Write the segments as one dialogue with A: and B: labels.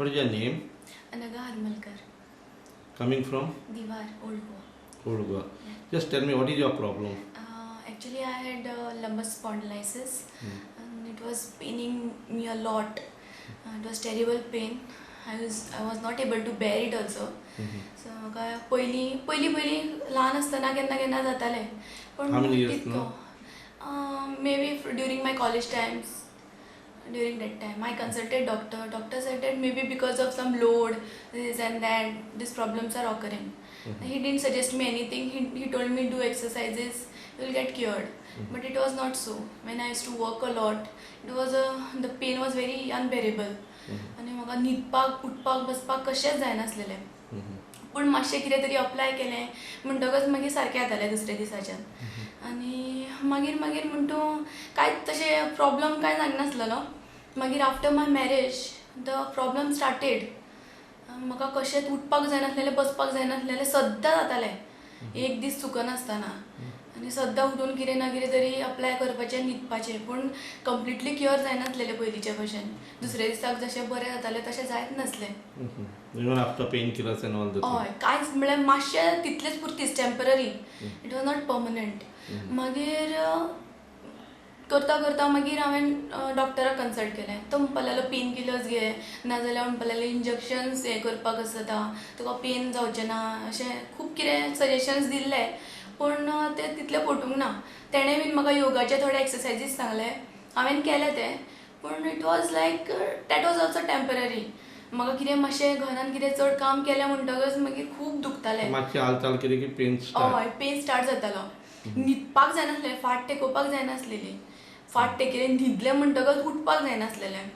A: What is your name?
B: Anaga Harmalkar,
A: Coming from?
B: Diwar, Old Goa.
A: Old Goa. Just tell me, what is your problem?
B: Actually, I had lumbar spondylitis
A: Hmm.
B: and it was paining me a lot. It was terrible pain. I was not able to bear it also.
A: Mhm.
B: So म्हाका पयलीं ल्हान आसतना केन्ना केन्ना जातालें पण
A: How many years
B: तितको
A: now?
B: maybe during my college times. During that time, I consulted doctor. Doctor said that maybe because of some load, this and that, these problems are occurring.
A: Mhm.
B: He didn't suggest me anything. He told me do exercises, you will get cured.
A: Mhm.
B: But it was not so. When I used to work a lot, the pain was very unbearable.
A: Mhm.
B: आनी म्हाका न्हिदपाक उठपाक बसपाक कशेंच जायनासलेलें.
A: Mhm.
B: पूण मातशें कितें तरी apply केलें म्हणटकच मागीर सारकें जातालें दुसऱ्या दिसाच्यान. आनी मागीर म्हणटू कांयच तशें प्रॉब्लम कांय जायनासलेलो. मागीर after my marriage the problem started. म्हाका कशेंच उठपाक जायनासलेलें, बसपाक जायनासलेलें, सद्दां जातालें. एक दीस चुकनासतना. आनी सद्दां उठून कितें ना कितें तरी अप्लाय करपाचें, न्हिदपाचें. पूण कंप्लिटली क्युअर जायनासलेलें पयलींचे भशेन. दुसऱ्या दिसाक जशें बरें जातालें तशें जायत नासलें.
A: Mhm. Even after painkillers and all the things.
B: हय, कांयच म्हळ्यार मातशें तितलेंच पुरतीच temporary.
A: Mhm.
B: It was not permanent.
A: Mhm.
B: मागीर करता मागीर हांवें डॉक्टराक कन्सल्ट केलें. तो म्हणपाक लागलो पेन किलर्स घे, नाजाल्यार म्हणपाक लागलें इंजेक्शन्स हें करपाक आसता, तुका पेन जावचें ना, अशें खूब कितें सजेशन्स दिल्ले. पूण तें तितलें पटूंक ना. तेणें बीन म्हाका योगाचे थोडे एक्सरसायजीस सांगले. हांवें केले ते. पूण it was like that was also temporary. म्हाका कितें मातशें घरान कितें चड काम केलें म्हणटकच मागीर खूब दुखतालें.
A: मातशी हालचाल केली की पेन स्टार्ट.
B: हय, पेन स्टार्ट जातालो. न्हिदपाक जायनासलें, फाट टेकोवपाक जायनासलेली. फाट तेकेलें न्हिदलें म्हणटकच उठपाक जायनासलेलें.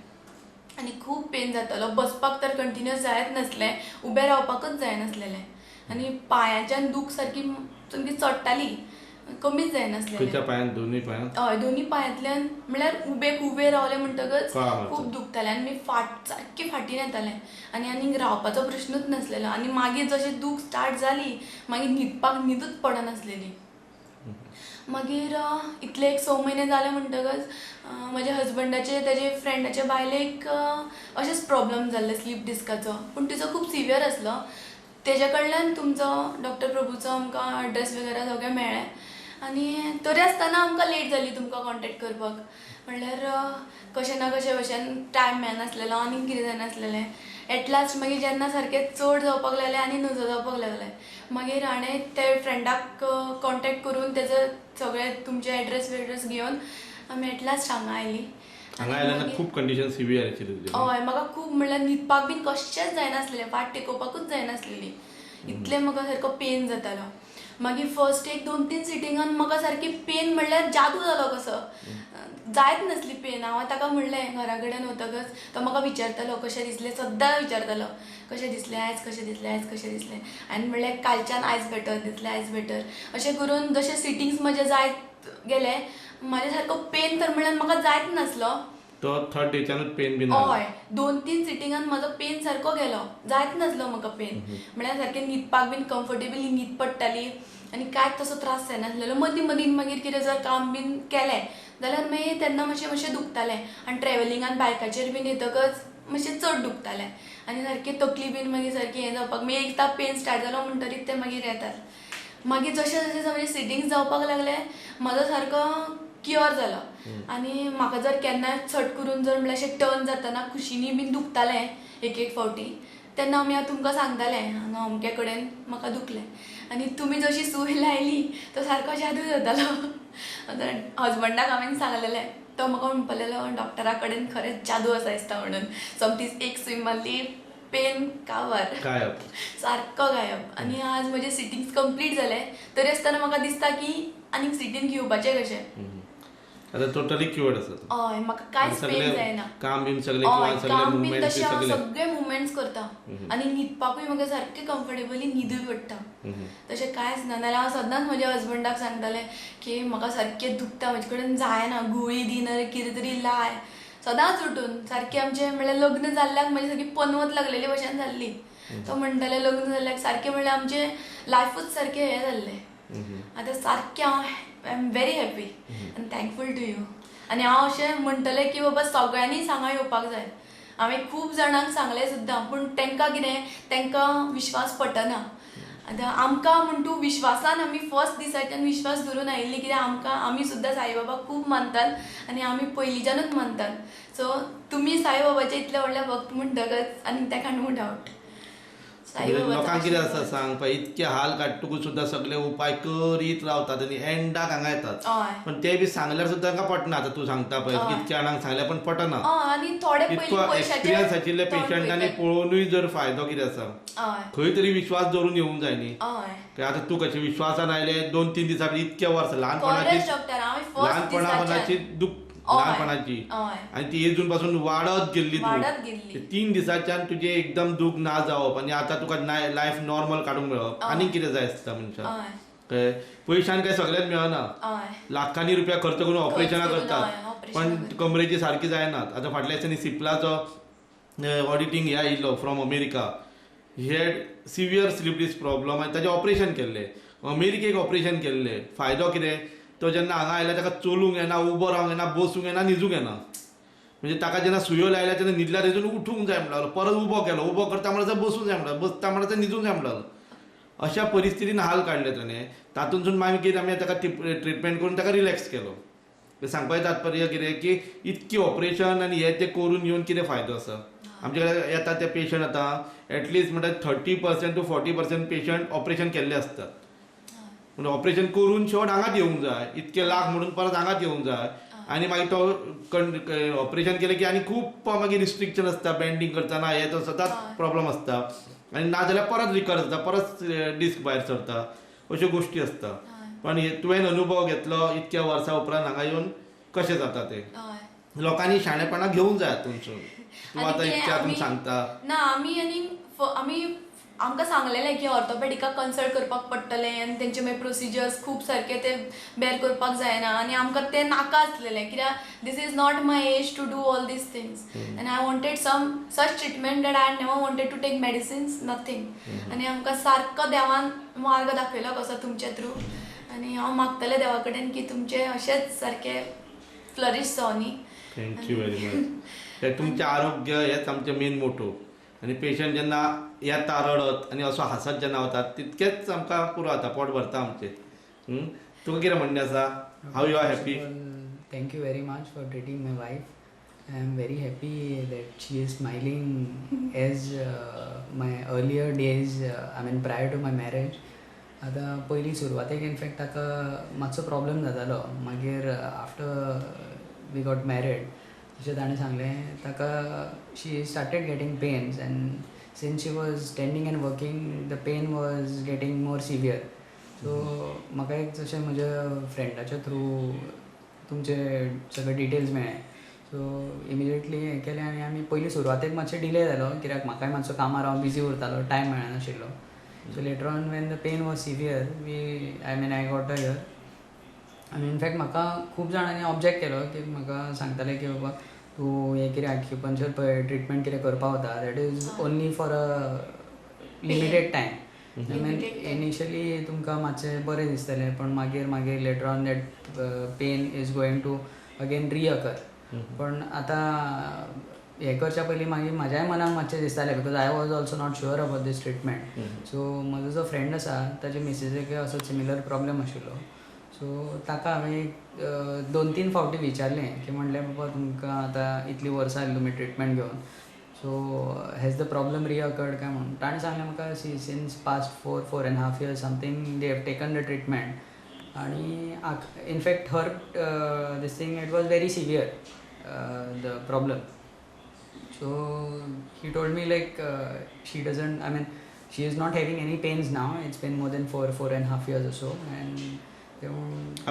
B: आनी खूब पेन जातालो. बसपाक तर कंटिन्युअस जायत नासलें, उबें रावपाकच जायनासलेलें. आनी पांयाच्यान दूख सारकी चडटाली, कमीच जायनासलेलें.
A: खंयच्या पांयान? दोन्ही पांयान?
B: हय, दोनी पांयातल्यान म्हळ्यार उबे रावलें म्हणटकच
A: कळ्ळां
B: खूब दुखतालें आनी सारकें फाटीन येतालें. आनी रावपाचो प्रश्नूच नासलेलो. आनी मागीर जशें दूख स्टार्ट जाली, मागीर न्हिदूच पडनासलेली. मागीर इतले एक 6 म्हयने जाले म्हणटकच म्हज्या हजबंडाचे तेजे फ्रेंडाचे बायलेक अशेंच प्रॉब्लम जाल्ले स्लीप डिस्काचो. पूण तिचो खूब सिवियर आसलो. तेजे कडल्यान तुमचो डॉक्टर प्रभूचो आमकां एड्रेस वगैरे सगळें मेळ्ळें. आनी तरी आसतना आमकां लेट जाली तुमकां कॉन्टेक्ट करपाक. म्हणल्यार कशें ना कशें भशेन टायम मेळनासलेलो आनी कितें जायनासलेलें. एट लास्ट मागीर जेन्ना सारकें चड जावपाक लागलें आनी नजो जावपाक लागलें. मागीर हांवें ते फ्रेंडाक कॉन्टेक्ट करून तेजो सगळें तुमचे एड्रेस घेवन आमी एट लास्ट हांगा आयलीं.
A: हांगा आयल्यार खूब कंडिशन सिवियर आशिल्ली तुजी.
B: हय, म्हाका खूब म्हणल्यार न्हिदपाक बीन कशेंच जायनासलेलें, फाट टेकोवपाकूच जायनासलेली. इतलें म्हाका सारको पेन जातालो. मागीर फर्स्ट एक 2-3 सिटिंगान म्हाका सारकी पेन म्हणल्यार जादू जालो कसो. जायत नासली पेन. हांवें ताका म्हणलें घरा कडेन वतकच. तो म्हाका विचारतालो कशें दिसलें, सद्दां विचारतालो कशें दिसलें आयज, कशें दिसलें आयज, कशें दिसलें. हांवें म्हणलें कालच्यान आयज बेटर दिसलें, आयज बेटर. अशें करून जशें सिटिंग्स म्हजे जायत गेले, म्हाजे सारको पेन तर म्हणल्यार म्हाका जायत नासलो.
A: तो थर्ड डेच्यानूच पेन बीन
B: हय, 2-3 सिटिंगान म्हाजो पेन सारको गेलो. जायत नासलो म्हाका पेन. म्हळ्यार सारकें न्हिदपाक बीन कम्फर्टेबली न्हीद पडटाली आनी कांयच तसो त्रास जायनासलेलो. मदीं मागीर कितें जर काम बीन केलें जाल्यार मागीर तेन्ना मातशें दुखतालें. आनी ट्रॅव्हलिंगान बायकाचेर बीन येतकच मातशें चड दुखतालें. आनी सारकें तकली बीन मागीर सारकी हें जावपाक मागीर एकदां पेन स्टार्ट जालो म्हणटरीच तें मागीर येताच. मागीर जशें म्हणजे सिटिंग्स जावपाक लागले, म्हाजो सारको क्युअर जालो. आनी म्हाका जर केन्नाय चट करून जर म्हणल्यार अशें टर्न जातना कुशिनी बीन दुखतालें एक फावटी, तेन्ना हांव तुमकां सांगतालें हांगा अमके कडेन म्हाका दुखलें. आनी तुमी जशी सूय लायली तो सारको जादू जातालो. हजबंडाक हांवें सांगलेलें. तो म्हाका म्हणपाक लागलो डॉक्टरा कडेन खरेंच जादू आसा दिसता म्हणून. समथींच एक सूय मारली, पेन काबार,
A: गायब.
B: सारको गायब. आनी आज म्हजे सिटिंग्स कंप्लीट जाले. तरी आसतना म्हाका दिसता की आनीक सिटींग घेवपाचें कशें.
A: आता टोटली क्युअर्ड आसा तूं.
B: हय, म्हाका कांयच पेन जायना.
A: काम बीन सगळे किंवा
B: हय,
A: सगळे
B: काम बीन
A: मुवमेंट्स
B: तशें हांव
A: सगळे.
B: सगळे मुवमेंट्स करता. आनी न्हिदपाकूय म्हाका सारकें कम्फर्टेबली न्हिदूय पडटा. तशें कांयच ना. नाल्यार हांव सदांच म्हज्या हजबंडाक सांगतालें की म्हाका सारकें दुखता, म्हजे कडेन जायना, गुळी दी नाल्यार कितें तरी लाय. सदांच उठून सारकें आमचें म्हणल्यार लग्न जाल्ल्याक म्हजी सारकी पनवत लागलेली भशेन जाल्ली. तो म्हणटाले लग्न जाल्ल्याक सारकें म्हणल्यार आमचें लायफूच सारकें हें जाल्लें. आतां सारकें हांव आय एम व्हेरी हॅपी आनी थँकफूल टू यू. आनी हांव अशें म्हणटलें की बाबा सगळ्यांनी हांगा येवपाक जाय. हांवें खूब जाणांक सांगलें सुद्दां पूण तांकां कितें तांकां विश्वास पटना. आतां आमकां म्हण तूं विश्वासान आमी फर्स्ट दिसाच्यान विश्वास धरून आयिल्ली कित्याक आमी सुद्दां साईबाबाक खूब मानतात आनी आमी पयलींच्यानूच मानतात. सो तुमी साईबाबाचे इतले व्हडले भक्त म्हणटकच आनी ताका नो डावट
A: लोकांक कितें आसा सांग पळय, इतके हाल काडटकूच सुद्दां सगळे उपाय करीत रावतात आनी एंडाक हांगा येतात.
B: हय
A: पण ते बी सांगल्यार सुद्दां तांकां पटना. आतां तू सांगता पळय इतक्या जाणांक सांगल्यार पण पटना.
B: आनी थोडे
A: इतको
B: पयलीं
A: एक्सपिरियन्स आशिल्ले
B: तोंड
A: पेशंटांनी
B: पळयतात.
A: पळोवनूय जर फायदो कितें आसा,
B: हय
A: खंय तरी विश्वास दवरून येवंक जाय न्ही.
B: हय
A: आतां तूं कशें विश्वासान आयले 2-3 दिसां इतके वर्सां ल्हानपणाची
B: खरेंच डॉक्टर हांवें फर्स्ट
A: ल्हानपणाची दुख ल्हानपणाची
B: हय
A: आनी ती एजून पासून वाडत गेल्ली तूं.
B: वाडत गेल्ली.
A: 3 दिसाच्यान तुजें एकदम दूख ना जावप आनी आतां तुका लायफ नॉर्मल काडूंक मेळप आनी कितें जाय आसता मनशाक.
B: हय
A: कळ्ळें? पयशान काय सगळ्यात मेळना.
B: हय
A: लाखांनी रुपया खर्च करून ऑपरेशनां
B: करून,
A: करतात
B: हय, operation
A: पण
B: करतात.
A: कमरेची सारकी जायनात. आतां फाटल्या दिसांनी सिप्लाचो ऑडिटींग हे आयिल्लो from America. He had severe slip disc problem आनी ताचें ऑपरेशन केल्लें. अमेरिकेक ऑपरेशन केल्लें. फायदो कितें, तो जेन्ना हांगा आयला ताका चलूंक येना, उबो रावंक येना, बसूंक येना, न्हिजूंक येना. म्हणजे ताका जेन्ना सुयो लायल्या तेन्ना न्हिदल्या तेजून उठूंक जाय म्हणटालो. परत उबो केलो, उबो करता म्हणल्यार बसूंक जाय म्हणटालो, बसता म्हणल्यार न्हिजूंक जाय म्हणटालो. अशा परिस्थितीन हाल काडले ताणें. तातूंतसून मागीर आमी ताका ट्रिटमेंट करून ताका रिलॅक्स केलो. सांगपाचें तात्पर्य कितें की इतकी ऑपरेशन आनी हे ते करून येवन कितें फायदो आसा. आमचे कडेन येता ते पेशंट आतां एटलिस्ट म्हणल्यार 30% to 40% पेशंट ऑपरेशन केल्ले आसतात. म्हणजे ऑपरेशन करून शेवट हांगाच येवंक जाय, इतके लाख म्हणून परत हांगाच येवंक जाय. आनी मागीर तो ऑपरेशन केलें की आनी खूब मागीर रिस्ट्रिक्शन आसता, बेंडींग करतना हे तो सदांच प्रॉब्लम आसता. आनी नाजाल्यार परत रिकर जाता, परत डिस्क भायर सरता, अश्यो गोश्टी आसता. पण तुवें अनुभव घेतलो इतक्या वर्सां उपरांत हांगा येवन कशें जाता तें. लोकांनी शाणेपणां घेवंक जाय हातूंतसून. तूं आतां इतकें हातून सांगता
B: ना आमी आमकां सांगलेलें की ऑर्थोपेडिकाक कन्सल्ट करपाक पडटलें आनी तेंचे मागीर प्रोसिजर्स खूब सारके ते बेर करपाक जायना आनी आमकां तें नाका आसलेलें कित्याक this is not my age to do all these things आनी I wanted some such treatment that I never wanted to take medicines nothing. आनी आमकां सारको देवान मार्ग दाखयलो कसो तुमचे थ्रू. आनी हांव मागतलें देवा कडेन की तुमचे अशेंच सारके फ्लरीश जावं न्ही.
A: Thank you very much. तुमचें आरोग्य हेच आमचें मेन मोटो. आनी पेशंट जेन्ना येता रडत आनी असो हांसत जेन्ना वतात तितकेच आमकां पुरो जाता, पोट भरता आमचें. तुका कितें म्हणणें आसा? How you are happy?
C: Thank you very much for treating my wife. I am very happy that she is smiling as my earlier days, I mean prior to my marriage. आतां पयलीं सुरवातेक इनफॅक्ट ताका मातसो problem जातालो. मागीर after we got married जशें ताणें सांगलें ताका she started getting pains and since she was standing and working the pain was getting more severe. So म्हाका एक जशें म्हज्या फ्रेंडाच्या थ्रू तुमचे सगळे डिटेल्स मेळ्ळे. सो इमिजिएटली हें केलें आनी आमी पयलीं सुरवातेक मातशें डिले जालो कित्याक म्हाकाय मातसो कामार हांव बिजी उरतालो, टायम मेळनाशिल्लो. So later on when the pain was severe I got a here. आनी इनफॅक्ट म्हाका खूब जाणांनी ऑब्जेक्ट केलो की म्हाका सांगताले की बाबा तूं हें कितें एक्युपंक्चर पळय ट्रिटमेंट कितें करपा वता that is only for a limited time. I mean initially तुमकां मातशें बरें दिसतलें पण मागीर later on that pain is going to again recur. पण आतां हें करच्या पयलीं मागीर म्हाज्याय मनाक मातशें दिसतालें because I was also not sure about these treatment. So म्हजो जो फ्रेंड आसा ताचे मिसेसीक असो सिमिलर प्रॉब्लेम आशिल्लो. सो ताका हांवें 2-3 फावटी विचारलें की म्हणलें बाबा तुमकां आतां इतलीं वर्सां जालीं तुमी ट्रिटमेंट घेवन, so has the problem recurred काय म्हणून. ताणें सांगलें म्हाका since past 4.5 years something they have taken the treatment आनी in fact her this thing it was very severe the problem. So he told me like she doesn't, I mean she is not having any pains now. It's been more than 4.5 years or so. And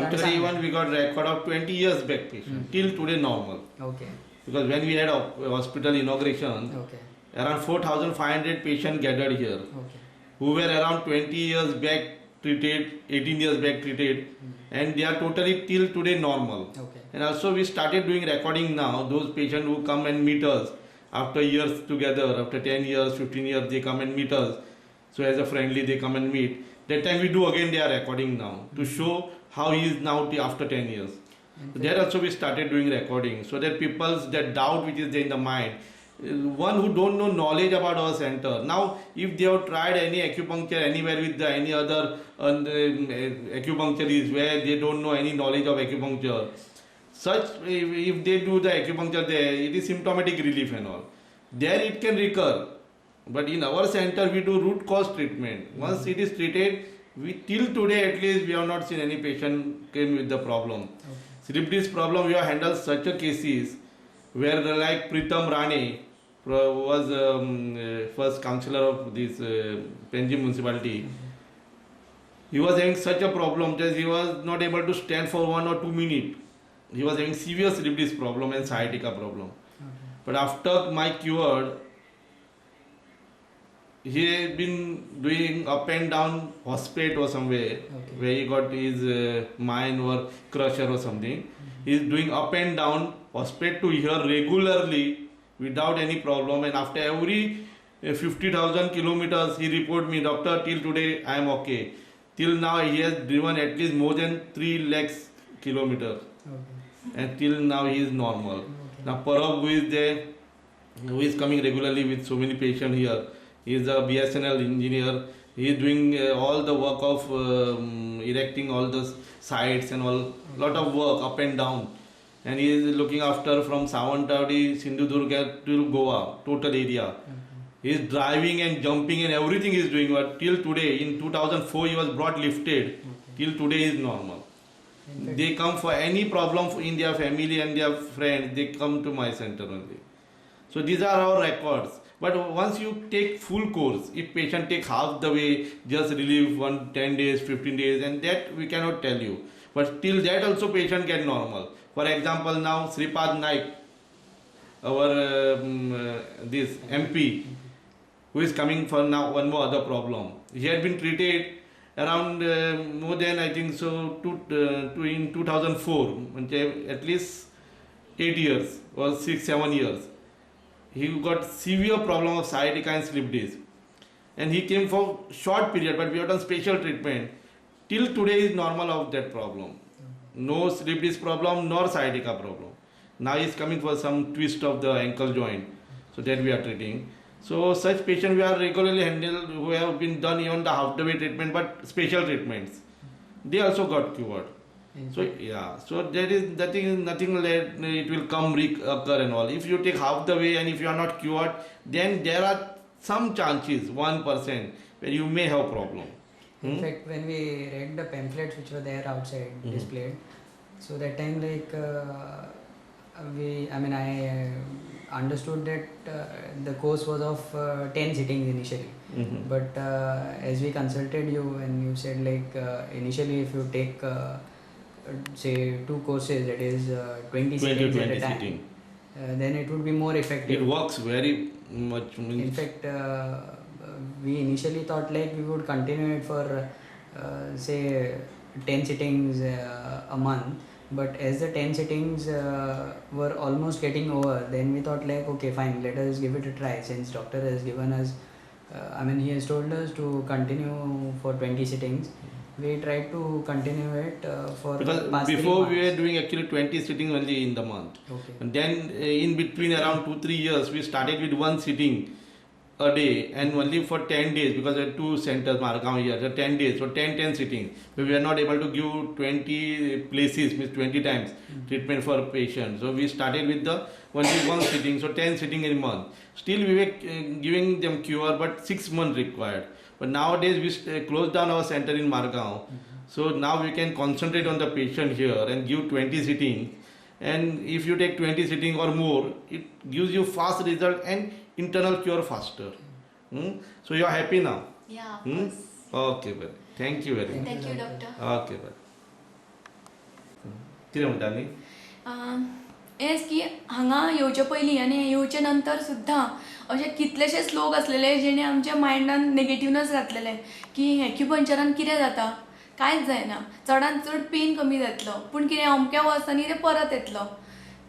A: after even we got record of 20 years back patient till today normal.
C: Okay.
A: Because when we had a hospital inauguration,
C: Okay.
A: around 4,500 patients gathered here,
C: Okay.
A: who were around 20 years back treated, 18 years back treated, and they are totally till today normal.
C: Okay.
A: And also we started doing recording now. Those patients who come and meet us after years together, after 10 years, 15 years, they come and meet us. So as a friendly, they come and meet. That time we do again, they are recording now to show how he is now after 10 years. So there also we started doing recording so that people's that doubt which is there in the mind, one who don't know knowledge about our center. Now if they have tried any acupuncture anywhere with the any other acupuncturist where they don't know any knowledge of acupuncture, such if they do the acupuncture there, it is symptomatic relief and all, there it can recur. But in our center we do root cause treatment. Once it is treated, we till today at least we have not seen any patient came with the problem. Slip disc problem, we have handled such a cases where like Pritam Rane was first councillor of this Panjim municipality. He was having such a problem that he was not able to stand for 1 or 2 minutes. He was having severe slip disc problem and sciatica problem. But after my cured, he had been doing up and down hospital or somewhere where he got his mine or crusher or something. He is doing up and down hospital to here regularly without any problem, and after every 50,000 kilometers he report me, doctor, till today I am okay. Till now he has driven at least more than 3 lakhs kilometers, and till now he is normal. Now Parab, who is there, who is coming regularly with so many patients here, he is a BSNL engineer. He is doing all the work of erecting all the sites and all, lot of work up and down, and he is looking after from Sawantwadi, Sindhudurga to Goa, total area. He is driving and jumping and everything he is doing. But till today, in 2004 he was brought lifted. Till today he is normal. They come for any problem in their family and their friends, they come to my center only. So these are our records. But once you take full course, if patient take half the way, just relief 10 days, 15 days, and that we cannot tell you. But till that also patient get normal. For example, now Sripad Naik, our this MP, who is coming for now one more other problem. He had been treated around more than I think so in 2004, at least 8 years or 6-7 years. He got severe problem of sciatica and slip disc, and he came for short period, but we have done special treatment. Till today is normal of that problem. No slip disc problem nor sciatica problem. Now he is coming for some twist of the ankle joint, so that we are treating. So such patient we are regularly handled who have been done even the half the way treatment, but special treatments. They also got cured. So yeah, so there is nothing like it will come occur and all. If you take half the way and if you are not cured, then there are some chances, 1%, where you may have problem.
C: In fact, when we read the pamphlets which were there outside displayed, so that time like I understood that the course was of 10 sittings initially. But as we consulted you and you said like initially if you take say 2 courses, that is 20 sittings at a time, then it would be more effective.
A: It works very much.
C: In fact, we initially thought like we would continue it for say 10 sittings a month, but as the 10 sittings were almost getting over, then we thought like okay fine, let us give it a try, since doctor has given us he has told us to continue for 20 sittings. We tried to continue it for
A: because
C: past
A: before
C: 3 months.
A: we were doing actually 20 sittings only in the month. And then in between around 2-3 years we started with 1 sitting a day, and only for 10 days, because there are 2 centers Margao here, so 10 days, so 10 sittings. But we are not able to give 20 places, means 20 times treatment for patient. So we started with the only 1 sitting, so 10 sitting in a month. Still we were giving them cure, but 6 months required. But nowadays we closed down our center in Margao. So now we can concentrate on the patient here and give 20 sittings. And if you take 20 sitting or more, it gives you fast result and internal cure faster. So you are happy now?
B: Yeah, of course.
A: Okay, bye. Thank you very much.
B: Thank you, doctor.
A: Okay, bye. कितें म्हणटा न्ही?
B: हेच की हांगा येवचे पयलीं आनी येवचे नंतर सुद्दां अशे कितलेशेच लोक आसलेले जेणे आमच्या मायंडान नेगेटिवनस घातलेले की एक्युपंक्चरान कितें जाता, कांयच जायना, चडांत चड पेन कमी जातलो, पूण कितें अमक्या वर्सांनी ते परत येतलो,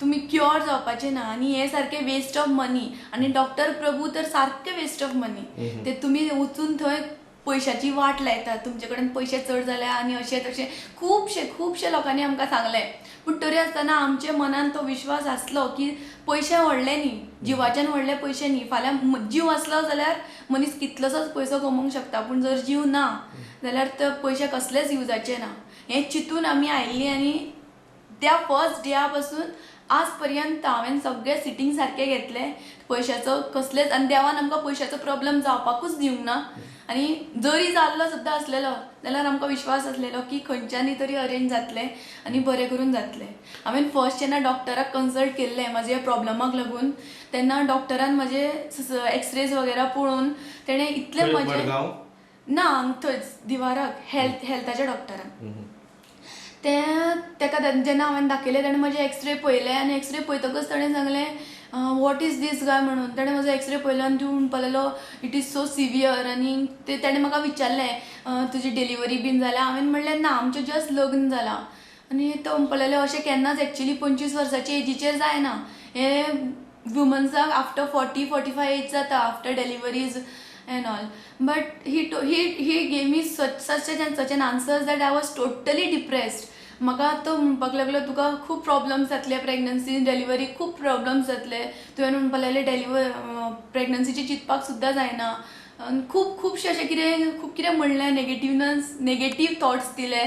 B: तुमी क्युअर जावपाचें ना, आनी हे सारके वेस्ट ऑफ मनी. आनी डॉक्टर प्रभू तर सारके वेस्ट ऑफ मनी. ते तुमी वचून थंय पयशाची वाट लायतात, तुमचे कडेन पयशे चड जाल्या आनी अशें तशें खुबशे लोकांनी आमकां सांगलें. पूण तरी आसतना आमच्या मनान तो विश्वास आसलो की पयशे व्हडले न्ही, जिवाच्यान व्हडले पयशे न्ही. फाल्यां जीव आसलो जाल्यार मनीस कितलोसोच पयसो कमोवंक शकता, पूण जर जीव ना जाल्यार ते पयशे कसलेच युजाचे ना. हें चिंतून आमी आयिल्लीं आनी त्या फर्स्ट डेया पासून आज पर्यंत हांवें सगळे सिटींग सारके घेतले. पयशाचो कसलेच, आनी देवान आमकां पयशाचो प्रॉब्लेम जावपाकूच दिवंक ना. आनी जरी जाल्लो सुद्दां आसलेलो जाल्यार आमकां विश्वास आसलेलो की खंयच्यानी तरी अरेंज जातलें आनी बरें करून जातलें. हांवें फर्स्ट जेन्ना डॉक्टराक कन्सल्ट केल्लें म्हाज्या प्रॉब्लमाक लागून, तेन्ना डॉक्टरान म्हाजे एक्सरेज वगैरे पळोवन तेणें इतलें
A: मडगांव
B: ना थंयच दिवाराक हेल्थाच्या डॉक्टरान तेका जेन्ना हांवें दाखयलें तेणें म्हजे एक्सरे पळयले आनी एक्सरे पळयतकच ताणें सांगलें वॉट इज दीस गाय म्हणून. ताणें म्हजो एक्सरे पळयलो आनी तूं म्हणपा लागलो इट इज सो सिवियर. आनी ताणें म्हाका विचारलें तुजी डिलिव्हरी बीन जाल्या. हांवें म्हणलें ना आमचें जस्ट लग्न जालां. आनी तो म्हणपा लागलो अशें केन्नाच एक्चुली 25 वर्साची एजीचेर जायना. हे वुमन्साक आफ्टर 40-45 एज जाता after deliveries and all, but he gave me such an answers that I was totally depressed. म्हाका तो म्हणपाक लागलो तुका खूब प्रॉब्लम्स जातले प्रेग्नन्सी डिलिव्हरी खूब प्रॉब्लम्स जातले. तुवें म्हणपा लागलें प्रेग्नन्सीची चिंतपाक सुद्दां जायना. खुबशें अशें कितें म्हणलें नेगेटीव थॉट्स दिले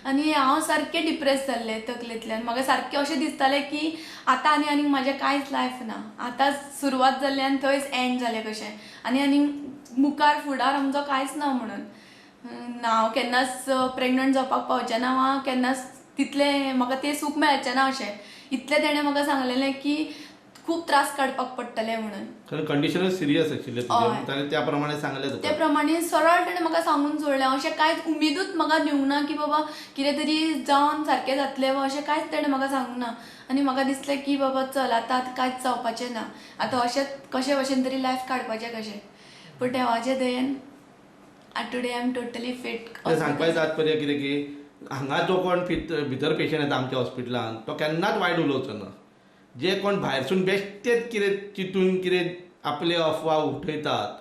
B: आनी हांव सारकें डिप्रेस जाल्लें तकलेंतल्यान. म्हाका सारकें अशें दिसतालें की आतां आनी म्हाजें कांयच लायफ ना, आतां सुरवात जाल्ली आनी थंयच एंड जालें कशें. आनी मुखार फुडार आमचो कांयच ना म्हणून. हांव केन्नाच प्रेग्नंट जावपाक पावचें ना, हांव केन्नाच तितलें म्हाका तें सूख मेळचें ना अशें. इतलें तेणें म्हाका सांगलेलें की खूब त्रास काडपाक पडटले म्हणून.
A: कंडिशनच सिरियस आशिल्लें तुजें, त्या प्रमाणे सांगलें तुका.
B: त्या प्रमाणे सरळ ताणें म्हाका सांगून सोडलें. अशें कांयच उमेदूच म्हाका दिवंक ना की बाबा कितें तरी जावन सारकें जातलें वा अशें कांयच ताणें म्हाका सांगूंक ना. आनी म्हाका दिसलें की बाबा चल आतां कांयच जावपाचें ना, आतां अशेंच कशे भशेन तरी लायफ काडपाचें कशें. पूण देवाचे दयेन today I am totally fit.
A: सांगपाचें तात्पर्य कितें की हांगा जो कोण भितर पेशंट येता आमच्या हॉस्पिटलांत तो केन्नाच वायट उलोवचो ना. जे कोण भायरसून बेश्टेच कितें चिंतून कितें आपले अफवा उठयतात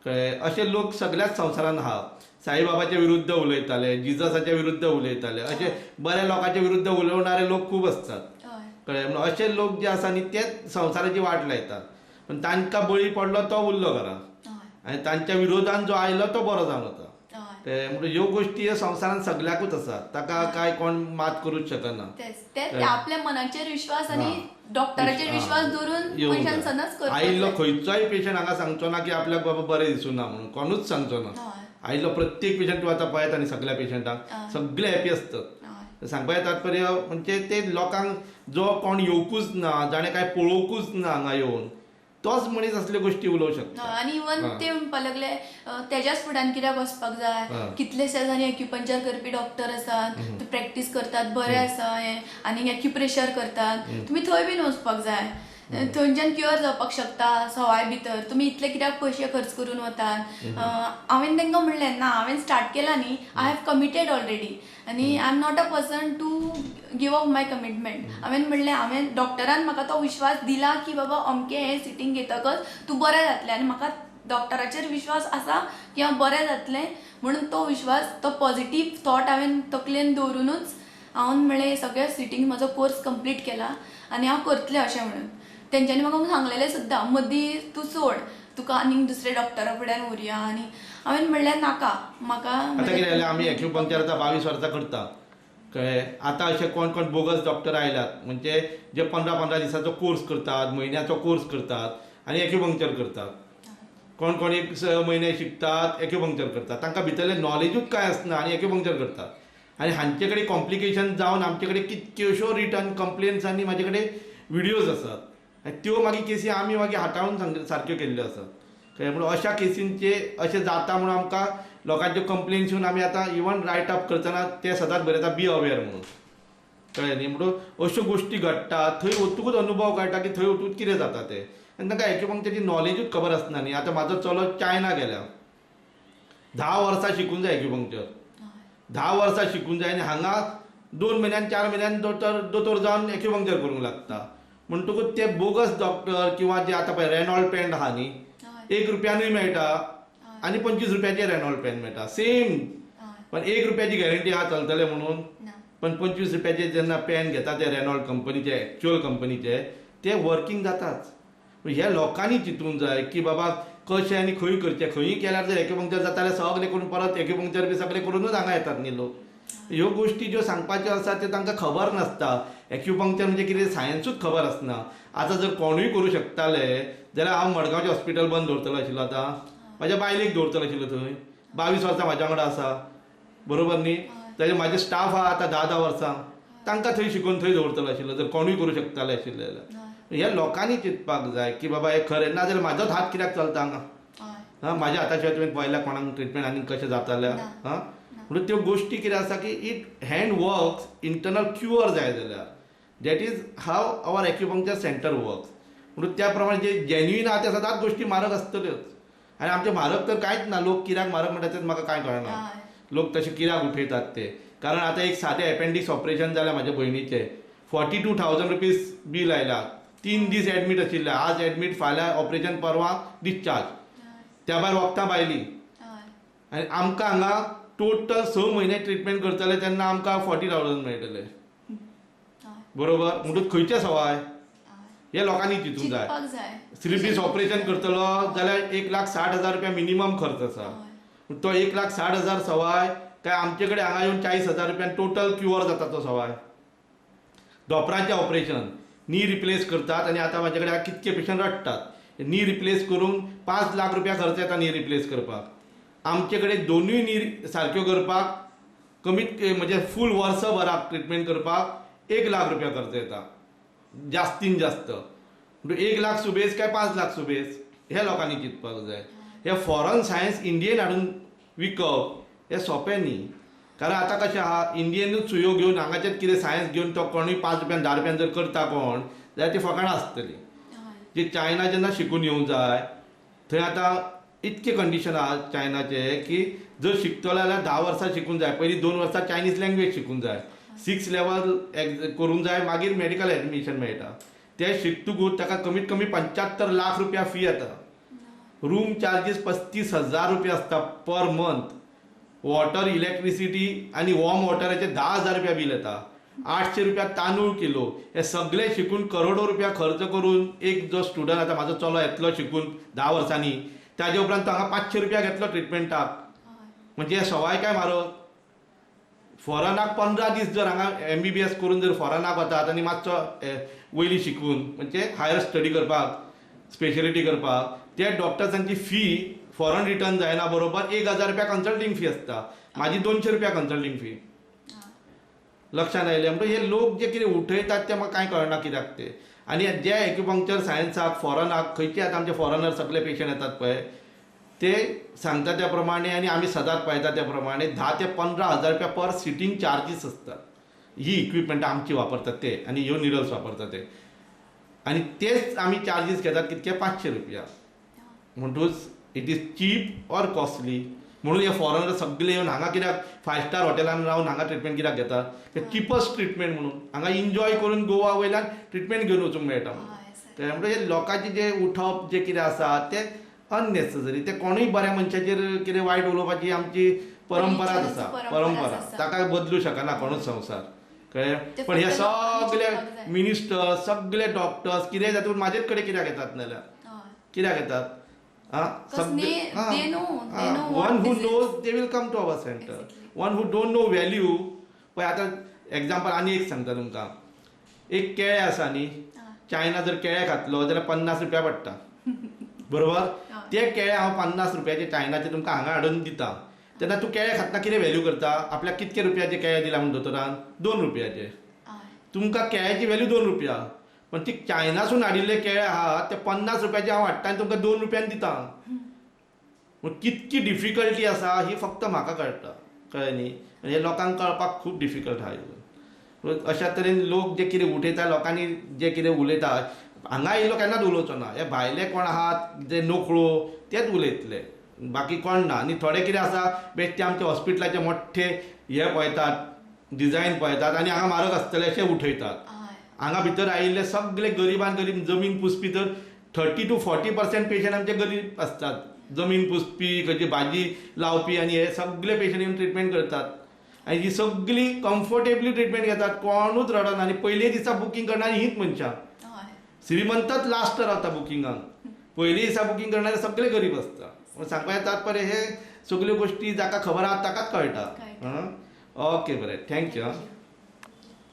A: कळ्ळें, अशे लोक सगळ्याच संवसारान आहा. साईबाबाच्या विरुद्ध उलयताले, जिजसाच्या विरुद्ध उलयताले, अशे बऱ्या लोकांच्या विरुद्ध उलोवणारे लोक खूब आसतात कळ्ळें. म्हणून अशे लोक जे आसा न्ही तेच संवसाराची वाट लायतात. पण तांकां बळी पडलो तो उरलो घरा आनी तांच्या विरोधान जो आयलो तो बरो जावन वता. ते म्हणजे ह्यो गोश्टी ह्या संवसारान सगळ्याकूच आसात, ताका काय कोण मात करूच शकना.
B: ते आपल्या मनाचेर विश्वास आनी डॉक्टराचेर विश्वास दवरून पयशान सनच करता.
A: आयिल्लो खंयचोय पेशंट हांगा सांगचो ना की आपल्याक बाबा बरें दिसूना म्हणून, कोणूच सांगचो ना. आयिल्लो प्रत्येक पेशंट तूं आतां पळयता न्ही सगळ्या पेशंटांक सगळे हॅपी आसतात. सांगपाचें तात्पर्य म्हणजे ते लोकांक जो कोण येवकूच ना, जाणें काय पळोवकूच ना हांगा येवन, तोच मनीस असले गोष्टी उलोवंक शकता.
B: आनी इवन ते म्हणपाक लागले तेज्याच फुड्यान कित्याक वचपाक जाय. कितलेशेच आनी एक्युपंक्चर करपी डॉक्टर आसात, ते प्रॅक्टीस करतात, बरें आसा हें, आनी एक्युप्रेशर करतात. तुमी थंय बीन वचपाक जाय, थंयच्यान क्युअर जावपाक शकता सवाय भितर. तुमी इतले कित्याक पयशे खर्च करून वतात. हांवें तांकां म्हणलें ना, हांवें स्टार्ट केलां न्ही, आय हॅव कमिटेड ऑलरेडी आनी I am not a person to give up my commitment. हांवें म्हणलें हांवें डॉक्टरान म्हाका तो विश्वास दिला की बाबा अमकें हें सिटींग घेतकच तूं बरें जातलें. आनी म्हाका डॉक्टराचेर विश्वास आसा की हांव बरें जातलें म्हणून तो विश्वास, तो पॉझिटीव थॉट हांवें तकलेन दवरूनच हांवें म्हणलें सगळें सिटींग म्हाजो कोर्स कंप्लीट केला आनी हांव करतलें अशें म्हणून. तेंच्यांनी म्हाका सांगलेलें सुद्दां मदीं तूं सोड, तुका आनीक दुसरे डॉक्टरा फुड्यान व्हरया. आनी हांवें म्हणलें नाका म्हाका.
A: आतां कितें जालें आमी एक्युपंक्चर आतां 22 वर्सां करता कळ्ळें. आतां अशे कोण कोण बोगस डॉक्टर आयल्यात म्हणजे जे 15-15 दिसाचो कोर्स करतात, म्हयन्याचो कोर्स करतात आनी एक्युपंक्चर करतात. कोण कोण 1 म्हयने शिकतात, एक्युपंक्चर करतात. तांकां भितरलें नॉलेजूच कांय आसना आनी एक्युपंक्चर करतात. आनी हांचे कडेन कॉम्प्लिकेशन जावन आमचे कडेन कितक्योश्यो रिटर्न कंप्लेन्स आनी म्हाजे कडेन विडियोज आसात. त्यो मागीर केसी आमी मागीर हाताळून सारक्यो केल्ल्यो आसात कळ्ळें. म्हणून अशा केसींचे अशें जाता म्हणून आमकां लोकांच्यो कंप्लेन्स येवन आमी आतां इवन रायट अप करतना ते सदांच बरयता बी अवेर म्हणून कळ्ळें न्ही. म्हणून अश्यो गोश्टी घडटात, थंय वतकूच अनुभव कळटा की थंय वतूच कितें जाता तें. आनी तांकां एक्युपंक्चरची नॉलेजूच खबर आसना न्ही. आतां म्हाजो चलो चायना गेल्या, 10 वर्सां शिकूंक जाय एक्युपंक्चर, 10 वर्सां शिकूंक जाय. आनी हांगा 2 म्हयन्यान 4 म्हयन्यान दोतोर जावन एक्युपंक्चर करूंक लागता. म्हणटकूच ते बोगस डॉक्टर किंवा जे आतां पळय रेनॉल्ड पॅन्ट आहा न्ही, 1 रुपयानूय मेळटा आनी 25 रुपयाचे रेनॉल्ड पॅन्ट मेळटा सेम. पण 1 रुपयाची गॅरंटी आहा चलतले म्हणून, पण 25 रुपयाचे जेन्ना पेन घेता ते रेनॉल्ड कंपनीचे एक्च्युअल कंपनीचे ते वर्किंग जाताच. ह्या लोकांनी चिंतूंक जाय की बाबा कशें आनी खंय करचें. खंयी केल्यार जर एक्युपंक्चर जाता जाल्यार सगळे करून परत एक्युपंक्चर बी सगळे करूनच हांगा येतात न्ही लोक. ह्यो गोश्टी ज्यो सांगपाच्यो आसा त्यो तांकां खबर नासता. एक्युपंक्चर म्हणजे कितें सायन्सूच खबर आसना. आतां जर कोणूय करूं शकताले जाल्यार हांव मडगांवचें हॉस्पिटल बंद दवरतलो आशिल्लो आतां. म्हाज्या बायलेक दवरतलो आशिल्लो थंय. 22 वर्सां म्हाज्या वांगडा आसा, बरोबर न्ही. ताजे म्हाजे स्टाफ आहा आतां 10-10 वर्सां, तांकां थंय शिकोवन थंय दवरतलो आशिल्लो जर कोणूय करूं शकताले आशिल्ले जाल्यार. ह्या लोकांनी चिंतपाक जाय की बाबा हें खरें ना जाल्यार म्हाजोच हात कित्याक चलता हांगा. हां, म्हाज्या हाता शिवाय तुवें पळयल्या कोणाक ट्रिटमेंट आनी कशें जातालें. हां, म्हणून त्यो गोश्टी कितें आसा की it hand works internal cure जाय जाल्यार that is how our acupuncture centre works. म्हणून त्या प्रमाणे जे जेन्युइन आहा ते सदांच गोश्टी म्हारग आसतल्योच. आनी आमचे म्हारग तर कांयच ना. लोक कित्याक म्हारग म्हणटा तें म्हाका कांय कळना. लोक तशे कित्याक उठयतात ते. कारण आतां एक सादें एपेंडिक्स ऑपरेशन जालें म्हाज्या भयणीचें, 42,000 रुपीज बील आयला. 3 दीस एडमीट आशिल्ले. आज एडमीट, फाल्यां ऑपरेशन, परवां डिस्चार्ज. त्या भायर वखदां भायलीं. आनी आमकां हांगा टोटल 6 म्हयने ट्रिटमेंट करतले तेन्ना आमकां 40,000 मेळटले, बरोबर. म्हणटूच खंयचे सवाय हे लोकांनी चिंतूंक जाय. स्लीप डिस्क ऑपरेशन करतलो जाल्यार 1,60,000 रुपया मिनिमम खर्च आसा. तो 1,60,000 सवाय काय आमचे कडेन हांगा येवन 40,000 रुपयान टोटल क्युअर जाता तो सवाय. धोपराचें ऑपरेशन, नी रिप्लेस करतात आनी आतां म्हाजे कडेन कितके पेशंट रडटात. नी रिप्लेस करूंक 5 लाख रुपया खर्च येता नी रिप्लेस करपाक. आमचे कडेन दोनूय नी सारक्यो करपाक कमीत म्हणजे फूल वर्सभराक ट्रिटमेंट करपाक 1 लाख रुपया खर्च येता जास्तीन जास्त. म्हणजे 1 लाख सुबेज काय 5 लाख सुबेज हे लोकांनी चिंतपाक जाय. हे फॉरेन सायन्स इंडियेन हाडून विकप हें सोंपें न्ही. कारण आतां कशें आहा, इंडियेनूच सुयो घेवन हांगाचेच कितें सायन्स घेवन तो कोणूय 5 रुपयान 10 रुपयान जर करता कोण जाल्यार ती फकाणां आसतली. जी चायना जेन्ना शिकून येवंक जाय थंय आतां इतके कंडिशन आहा चायनाचे की जर शिकतलो जाल्यार 10 वर्सां शिकूंक जाय. पयलीं 2 वर्सां चायनीज लँग्वेज शिकूंक जाय. 6 लेवल करूंक जाय, मागीर मेडिकल एडमिशन मेळटा. ते शिकतकूच ताका कमीत कमी 75 लाख रुपया फी येता. रूम चार्जीस 35,000 रुपया आसता पर मंथ. वॉटर, इलेक्ट्रिसिटी आनी वॉर्म वॉटराचे 10,000 रुपया बील येता. 800 रुपया तांदूळ किलो. हे सगळे शिकून करोडो रुपया खर्च करून एक जो स्टुडंट आतां म्हाजो चलो येतलो शिकून 10 वर्सांनी, ताजे उपरांत तो हांगा 500 रुपया घेतलो ट्रिटमेंटाक. म्हणजे हे सवाय काय म्हारग. फॉरेनाक 15 दीस जर हांगा MBBS करून जर फॉरेनाक वतात आनी मातसो वयली शिकून म्हणजे हायर स्टडी करपाक, स्पेशलिटी करपाक, त्या डॉक्टर्सांची फी फॉरेन रिटर्न जायना बरोबर 1,000 रुपया कन्सल्टींग फी आसता. म्हाजी 200 रुपया कन्सल्टींग फी. लक्षांत आयलें. म्हणजे हे लोक जे कितें उठयतात ते म्हाका कांय कळना कित्याक ते. आनी जे एक्युपंक्चर सायन्साक फॉरेनाक खंयचे आतां आमचे फॉरेनर सगळे पेशंट येतात पळय ते सांगता त्या प्रमाणे आनी आमी सदांच पळयता त्या प्रमाणे 10,000 ते 15,000 रुपया पर सिटींग चार्जीस आसतात. ही इक्विपमेंटां आमची वापरतात ते आनी ह्यो निडल्स वापरतात ते. आनी तेच आमी चार्जीस घेतात कितके 500 रुपया. म्हणटूच it is cheap or costly. म्हणून हे फॉरेनर सगळे येवन हांगा कित्याक 5 स्टार हॉटेलान रावन हांगा ट्रिटमेंट कित्याक घेतात. ते चिपस्ट ट्रिटमेंट म्हणून हांगा एन्जॉय करून गोवा वयल्यान ट्रिटमेंट घेवन वचूंक मेळटा. म्हणजे हे लोकांचे जे उठप जे कितें आसा ते अननेसेसरी. ते कोणूय बऱ्या मनशाचेर कितें वायट उलोवपाची आमची परंपराच आसा. परंपरा ताका बदलू शकना कोणूच संवसार, कळ्ळें. पण हे सगळे मिनिस्टर्स, सगळे डॉक्टर्स कितें जातून म्हाजेच कडेन कित्याक येतात नाल्यार कित्याक येतात. One who knows they will come to our centre. One who don't know value पळय. आतां एग्जाम्पल आनी एक सांगता तुमकां. एक केळें आसा न्ही, चायना जर केळें खातलो जाल्यार 50 रुपया पडटा, बरोबर. ते केळें हांव 50 रुपयाचे चायनाचे तुमकां हांगा हाडून दिता तेन्ना तूं केळें खातना कितें व्हॅल्यू करता. आपल्याक कितके रुपयाचे केळें दिला म्हणून दोतोरान 2 रुपयाचे. तुमकां केळ्याची व्हॅल्यू 2 रुपया. पण ती चायनासून हाडिल्ले केळे आहा ते 50 रुपयाचे हांव हाडटा आनी तुमकां 2 रुपयान दिता. कितकी डिफिकल्टी आसा ही फक्त म्हाका कळटा, कळ्ळें न्ही. हे लोकांक कळपाक खूब डिफिकल्ट आहा. अशा तरेन लोक जे कितें उठयता, लोकांनी जे कितें उलयता, हांगा येयलो केन्नाच उलोवचो ना. हे भायले कोण आहात जे नोकळो तेच उलयतले, बाकी कोण ना. आनी थोडे कितें आसा बेश्टे आमचे हॉस्पिटलाचे मोठे हे पळयतात, डिजायन पळयतात आनी हांगा म्हारग आसतले अशें उठयतात. हांगा भितर आयिल्ले सगळे गरिबान गरीब जमीन पुसपी तर 30 to 40% पेशंट आमचे गरीब आसतात. जमीन पुसपी, खंयची भाजी लावपी आनी हे सगळे पेशंट येवन ट्रिटमेंट करतात. आनी ही सगळी कम्फर्टेबली ट्रिटमेंट घेतात, कोणूच रडना. आनी पयले दिसा बुकींग करणारी हीच मनशां.
B: हय
A: श्रीमंतच लास्ट रावता बुकिंगाक, पयले दिसा बुकींग करणारे सगळे गरीब आसता. सांगपाचें तात्पर्य हे सगळ्यो गोश्टी जाका खबर आहा ताकाच कळटा.
B: कळटा.
A: ओके बरें, थँक्यू.